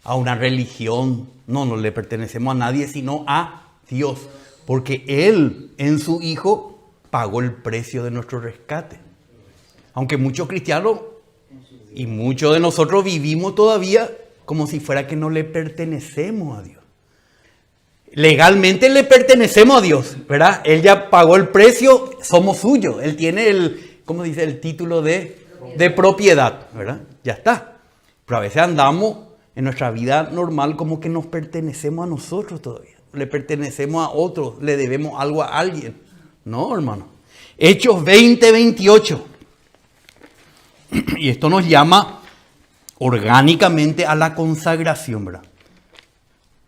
a una religión. No le pertenecemos a nadie, sino a Dios. Porque Él, en su Hijo, pagó el precio de nuestro rescate. Aunque muchos cristianos y muchos de nosotros vivimos todavía como si fuera que no le pertenecemos a Dios. Legalmente le pertenecemos a Dios, ¿verdad? Él ya pagó el precio, somos suyos. Él tiene el título de propiedad, ¿verdad? Ya está. Pero a veces andamos en nuestra vida normal como que nos pertenecemos a nosotros todavía. Le pertenecemos a otros, le debemos algo a alguien. No, hermano. Hechos 20:28. Y esto nos llama orgánicamente a la consagración, ¿verdad?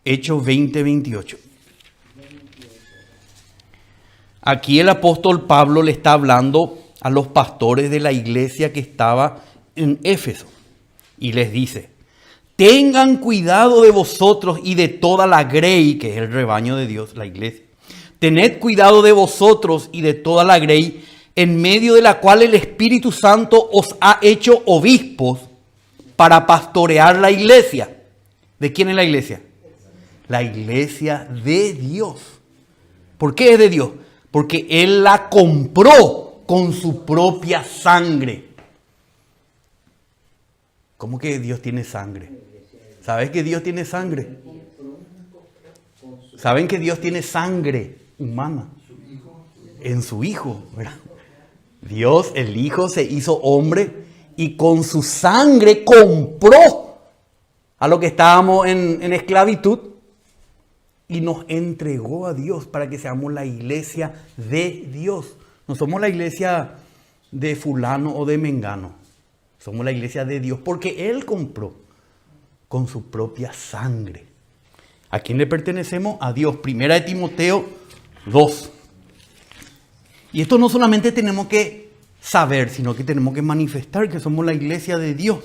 Hechos 20:28. Aquí el apóstol Pablo le está hablando a los pastores de la iglesia que estaba en Éfeso. Y les dice, tengan cuidado de vosotros y de toda la grey, que es el rebaño de Dios, la iglesia. Tened cuidado de vosotros y de toda la grey, en medio de la cual el Espíritu Santo os ha hecho obispos para pastorear la iglesia. ¿De quién es la iglesia? La iglesia de Dios. ¿Por qué es de Dios? Porque Él la compró con su propia sangre. ¿Cómo que Dios tiene sangre? ¿Sabes que Dios tiene sangre? ¿Saben que Dios tiene sangre humana? En su Hijo, ¿verdad? Dios, el Hijo, se hizo hombre y con su sangre compró a lo que estábamos en esclavitud y nos entregó a Dios para que seamos la iglesia de Dios. No somos la iglesia de fulano o de mengano. Somos la iglesia de Dios porque Él compró con su propia sangre. ¿A quién le pertenecemos? A Dios. Primera de Timoteo 2. Y esto no solamente tenemos que saber, sino que tenemos que manifestar que somos la iglesia de Dios.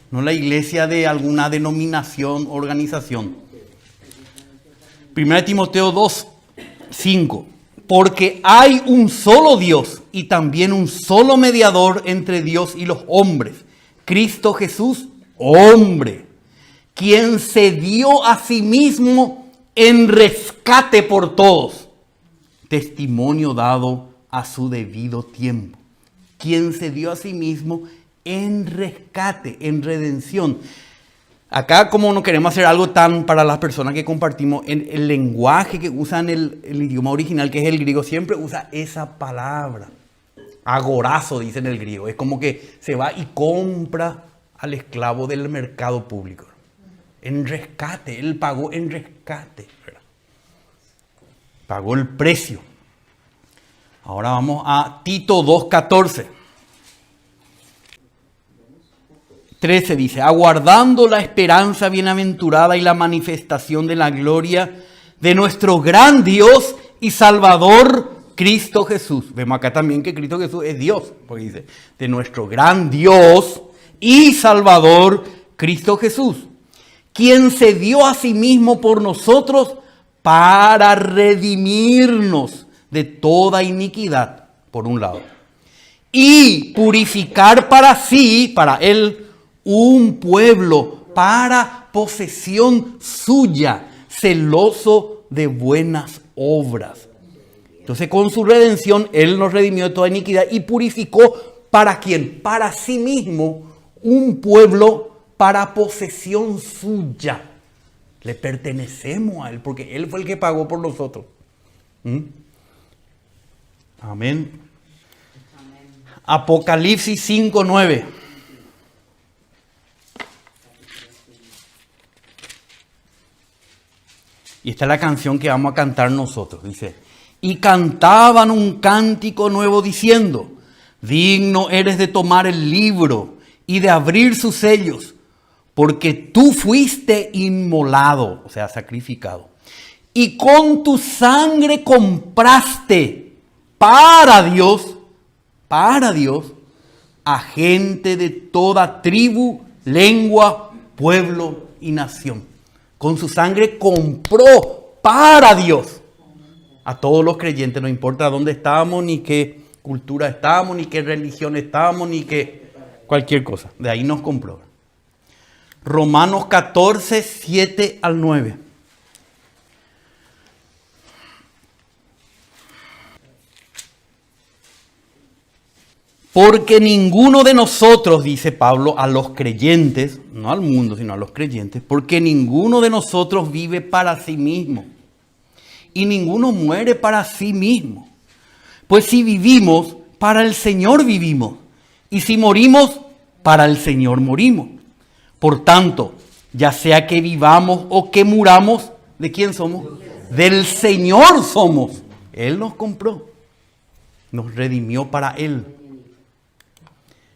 No la iglesia de alguna denominación, organización. Primera de Timoteo 2, 5. Porque hay un solo Dios y también un solo mediador entre Dios y los hombres. Cristo Jesús, hombre, quien se dio a sí mismo en rescate por todos. Testimonio dado a su debido tiempo. Quien se dio a sí mismo en rescate, en redención. Acá, como no queremos hacer algo tan para las personas que compartimos, en el lenguaje que usan el idioma original, que es el griego, siempre usa esa palabra. Agorazo, dice en el griego. Es como que se va y compra al esclavo del mercado público. En rescate, él pagó en rescate, ¿verdad? Pagó el precio. Ahora vamos a Tito 2:14. 13 dice, aguardando la esperanza bienaventurada y la manifestación de la gloria de nuestro gran Dios y Salvador Cristo Jesús. Vemos acá también que Cristo Jesús es Dios, porque dice, de nuestro gran Dios y Salvador Cristo Jesús, quien se dio a sí mismo por nosotros para redimirnos de toda iniquidad, por un lado, y purificar para sí, para Él, un pueblo para posesión suya, celoso de buenas obras. Entonces, con su redención, Él nos redimió de toda iniquidad y purificó, ¿para quién? Para sí mismo, un pueblo para posesión suya. Le pertenecemos a Él, porque Él fue el que pagó por nosotros. Amén. Apocalipsis 5:9. Y esta es la canción que vamos a cantar nosotros. Dice, y cantaban un cántico nuevo diciendo, digno eres de tomar el libro y de abrir sus sellos, porque tú fuiste inmolado, o sea, sacrificado, y con tu sangre compraste para Dios, a gente de toda tribu, lengua, pueblo y nación. Con su sangre compró para Dios a todos los creyentes, no importa dónde estábamos, ni qué cultura estábamos, ni qué religión estábamos, ni qué cualquier cosa. De ahí nos compró. Romanos 14, 7 al 9. Porque ninguno de nosotros, dice Pablo, a los creyentes, no al mundo, sino a los creyentes, porque ninguno de nosotros vive para sí mismo y ninguno muere para sí mismo. Pues si vivimos, para el Señor vivimos, y si morimos, para el Señor morimos. Por tanto, ya sea que vivamos o que muramos, ¿de quién somos? Del Señor somos. Él nos compró, nos redimió para Él.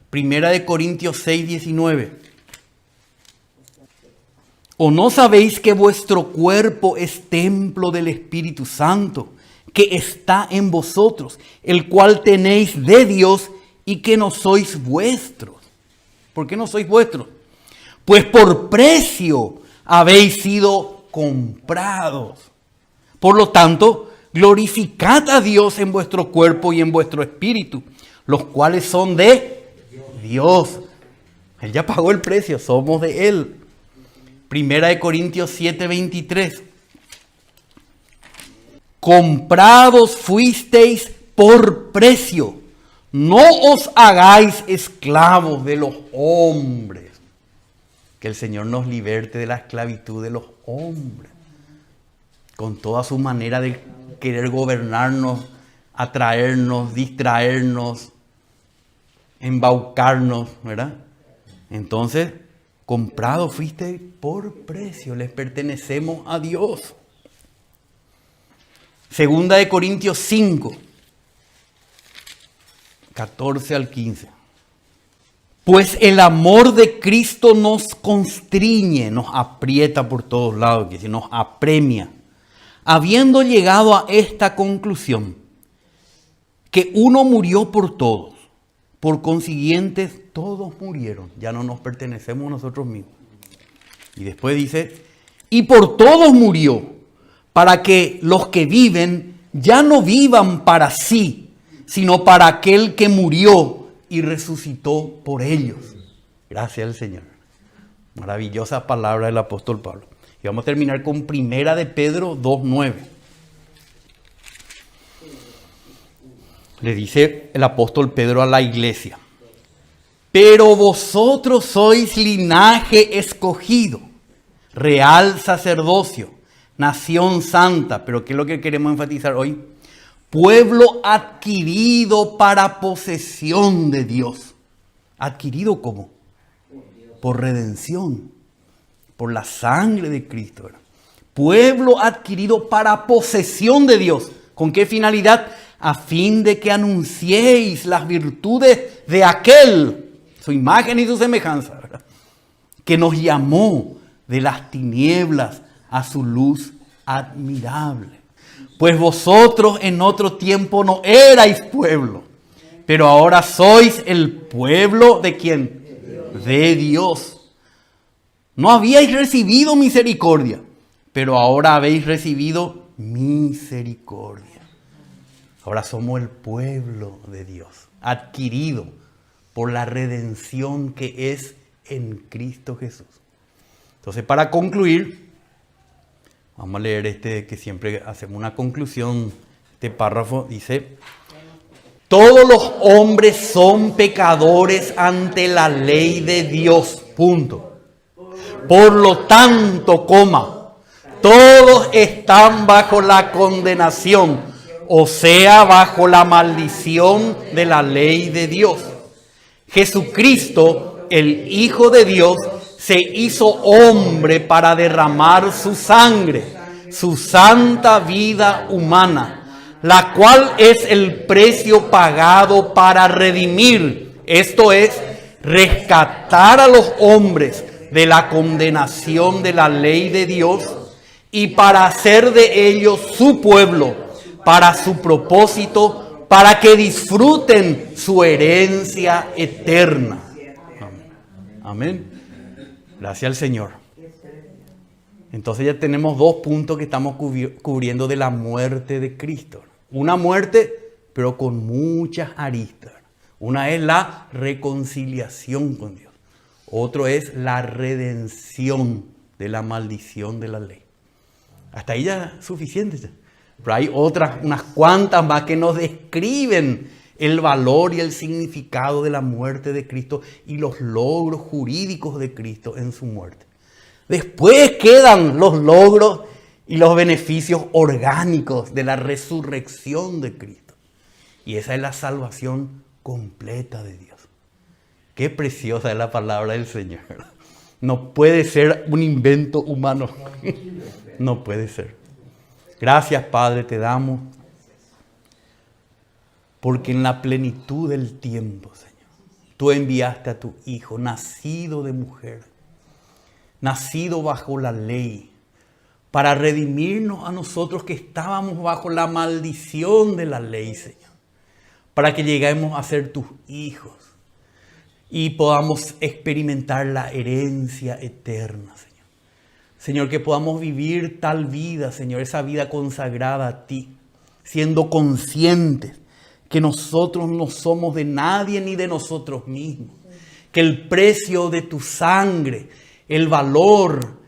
Primera de Corintios 6, 19. ¿O no sabéis que vuestro cuerpo es templo del Espíritu Santo, que está en vosotros, el cual tenéis de Dios y que no sois vuestros? ¿Por qué no sois vuestros? Pues por precio habéis sido comprados. Por lo tanto, glorificad a Dios en vuestro cuerpo y en vuestro espíritu, los cuales son de Dios. Él ya pagó el precio, somos de Él. Primera de Corintios 7, 23. Comprados fuisteis por precio. No os hagáis esclavos de los hombres. Que el Señor nos liberte de la esclavitud de los hombres. con toda su manera de querer gobernarnos, atraernos, distraernos, embaucarnos, ¿verdad? Entonces, comprado fuiste por precio, les pertenecemos a Dios. Segunda de Corintios 5, 14 al 15. Pues el amor de Cristo nos constriñe, nos aprieta por todos lados, que nos apremia, habiendo llegado a esta conclusión, que uno murió por todos, por consiguiente todos murieron, ya no nos pertenecemos nosotros mismos. Y después dice, y por todos murió, para que los que viven ya no vivan para sí, sino para aquel que murió y resucitó por ellos. Gracias al Señor. Maravillosa palabra del apóstol Pablo. Y vamos a terminar con Primera de Pedro 2:9. Le dice el apóstol Pedro a la iglesia: pero vosotros sois linaje escogido, real sacerdocio, nación santa. Pero ¿qué es lo que queremos enfatizar hoy? Pueblo adquirido para posesión de Dios. ¿Adquirido cómo? Por redención, por la sangre de Cristo, ¿verdad? Pueblo adquirido para posesión de Dios. ¿Con qué finalidad? A fin de que anunciéis las virtudes de aquel, su imagen y su semejanza, ¿verdad?, que nos llamó de las tinieblas a su luz admirable. Pues vosotros en otro tiempo no erais pueblo, pero ahora sois el pueblo ¿de quién? De Dios. No habíais recibido misericordia, pero ahora habéis recibido misericordia. Ahora somos el pueblo de Dios, adquirido por la redención que es en Cristo Jesús. Entonces, para concluir, vamos a leer que siempre hacemos una conclusión. Este párrafo dice: todos los hombres son pecadores ante la ley de Dios. Punto. Por lo tanto, todos están bajo la condenación, o sea, bajo la maldición de la ley de Dios. Jesucristo, el Hijo de Dios, se hizo hombre para derramar su sangre, su santa vida humana, la cual es el precio pagado para redimir, esto es, rescatar a los hombres de la condenación de la ley de Dios y para hacer de ellos su pueblo, para su propósito, para que disfruten su herencia eterna. Amén. Gracias al Señor. Entonces ya tenemos dos puntos que estamos cubriendo de la muerte de Cristo. Una muerte, pero con muchas aristas. Una es la reconciliación con Dios. Otro es la redención de la maldición de la ley. Hasta ahí ya es suficiente. Pero hay otras, unas cuantas más que nos describen el valor y el significado de la muerte de Cristo y los logros jurídicos de Cristo en su muerte. Después quedan los logros y los beneficios orgánicos de la resurrección de Cristo. Y esa es la salvación completa de Dios. Qué preciosa es la palabra del Señor. No puede ser un invento humano. No puede ser. Gracias, Padre, te damos. Porque en la plenitud del tiempo, Señor, tú enviaste a tu Hijo, nacido de mujer, nacido bajo la ley, para redimirnos a nosotros que estábamos bajo la maldición de la ley, Señor. Para que lleguemos a ser tus hijos y podamos experimentar la herencia eterna, Señor. Señor, que podamos vivir tal vida, Señor, esa vida consagrada a ti, siendo conscientes que nosotros no somos de nadie ni de nosotros mismos. Que el precio de tu sangre, el valor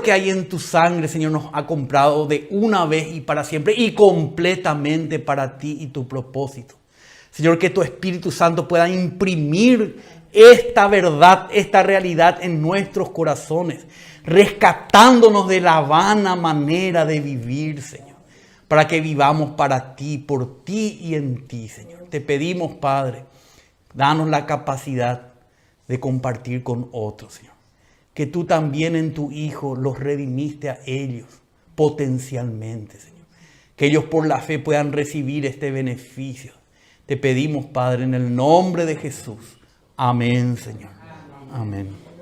que hay en tu sangre, Señor, nos ha comprado de una vez y para siempre y completamente para ti y tu propósito. Señor, que tu Espíritu Santo pueda imprimir esta verdad, esta realidad en nuestros corazones, rescatándonos de la vana manera de vivir, Señor, para que vivamos para ti, por ti y en ti, Señor. Te pedimos, Padre, danos la capacidad de compartir con otros, Señor. Que tú también en tu Hijo los redimiste a ellos potencialmente, Señor. Que ellos por la fe puedan recibir este beneficio. Te pedimos, Padre, en el nombre de Jesús. Amén, Señor. Amén.